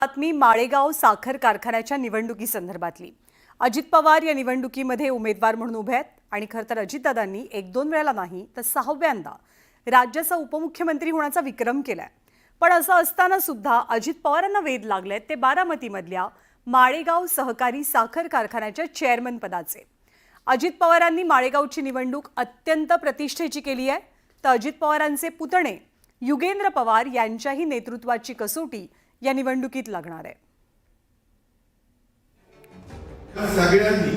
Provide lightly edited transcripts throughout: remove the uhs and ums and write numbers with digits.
बातमी माळेगाव साखर कारखान्याच्या निवडणुकीसंदर्भातली। अजित पवार या निवडणुकीमध्ये उमेदवार म्हणून उभे आहेत आणि खरं तर अजितदादांनी 1-2 वेळेला नाही तर 6व्यांदा राज्याचा उपमुख्यमंत्री होण्याचा विक्रम केलाय। पण असं असताना सुद्धा अजित पवारांना वेध लागलेत ते बारामतीमधल्या माळेगाव सहकारी साखर कारखान्याच्या चेअरमन पदाचे। अजित पवारांनी माळेगावची निवडणूक अत्यंत प्रतिष्ठेची केली आहे, तर अजित पवारांचे पुतणे युगेंद्र पवार यांच्याही नेतृत्वाची कसोटी या निवडणुकीत लागणार आहे। सगळ्यांनी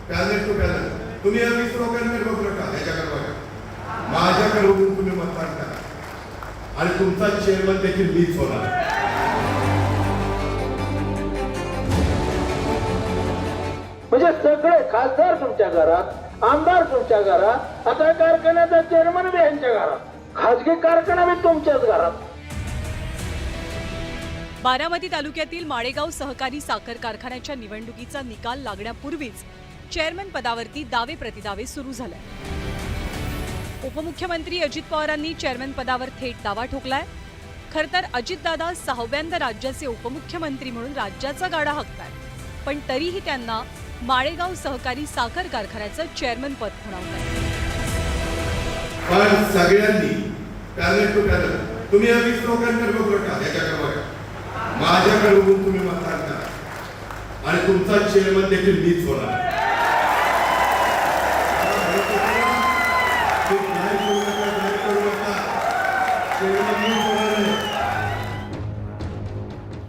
पॅनल टू पॅनल तुम्ही या 20 लोकांकडे बघू नका, ह्याच्याकडे बघा, माझ्याकडे बघून तुम्ही मतदान करा आणि तुमचा चेअरमन देखील मीच होणार। म्हणजे सगळे खासदार तुमच्या घरात, आमदार तुमच्या घरात, आता कारखान्याचा चेअरमन बी यांच्या घरात, खासगी कारखाना बी तुमच्याच घरात। बारामती तालुक्यातील माळेगाव सहकारी साखर कारखान्याच्या निवडणुकीचा निकाल लागण्यापूर्वीच चेअरमन पदावरती दावे प्रतिदावे सुरू झाले। उपमुख्यमंत्री अजित पवारांनी चेअरमन पदावर थेट दावा ठोकलाय। खरं तर अजितदादा 6व्यांदा राज्याचे उपमुख्यमंत्री म्हणून राज्याचा गाडा हाकतायत, पण तरीही त्यांना माळेगाव सहकारी साखर कारखान्याचं चेअरमन पद खुणावलंय। पण सगळ्यांनी पॅनल टू पॅनल तुम्ही या 20 लोकांकडे बघू नका, ह्याच्याकडे बघा, माझ्याकडे बघून तुम्ही मतदान करा आणि तुमचा चेअरमन देखील मीच होणार।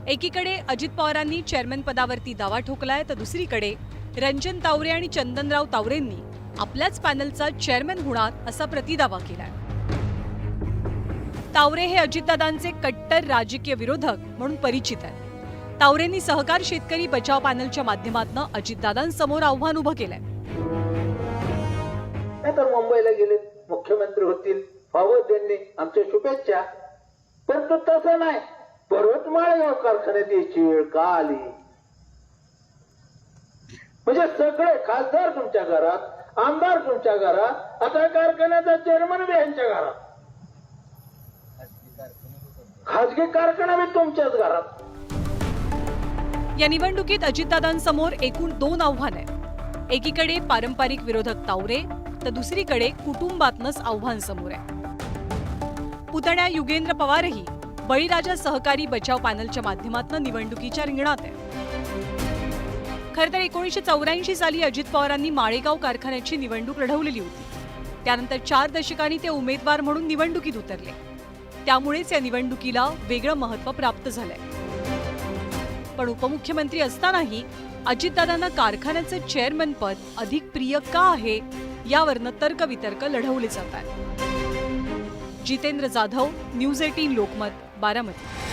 एकीकडे अजित पवारांनी चेअरमन पदावरती दावा ठोकलाय, तर दुसरीकडे रंजन तावरे आणि चंदनराव तावरेंनी आपल्याच पॅनलचा चेअरमन होणार असा प्रतिदावा केलाय। तावरे हे अजितदादांचे कट्टर राजकीय विरोधक म्हणून परिचित आहेत। तावरेंनी सहकार शेतकरी बचाव पॅनलच्या माध्यमातून अजितदादांसमोर आव्हान उभं केलंय। तर मुंबईला गेले, मुख्यमंत्री होतील, व्हावं त्यांनी, आमच्या शुभेच्छा। पण तो तसं नाही, परत माळेगाव कारखान्यात यायची वेळ का आली? म्हणजे सगळे खासदार तुमच्या घरात, आमदार तुमच्या घरात, आता कारखान्याचा चेअरमन बी यांच्या घरात, खासगी कारखाना बी तुमच्याच घरात। या निवडणुकीत अजितदादांसमोर एकूण 2 आव्हान आहे। एकीकडे पारंपरिक विरोधक तावरे, तर दुसरीकडे कुटुंबातनंच आव्हान समोर आहे। पुतण्या युगेंद्र पवारही बळीराजा सहकारी बचाव पॅनलच्या माध्यमातून निवडणुकीच्या रिंगणात आहे। खरं तर 1984 साली अजित पवारांनी माळेगाव कारखान्याची निवडणूक लढवलेली होती। त्यानंतर 4 दशकांनी ते उमेदवार म्हणून निवडणुकीत उतरले, त्यामुळेच या निवडणुकीला वेगळं महत्त्व प्राप्त झालंय। पण उपमुख्यमंत्री असतानाही अजितदादांना कारखान्याचं चेअरमन पद अधिक प्रिय का आहे, यावरनं तर्कवितर्क लढवले जात आहेत। जितेंद्र जाधव, न्यूज 18 लोकमत, बारामती।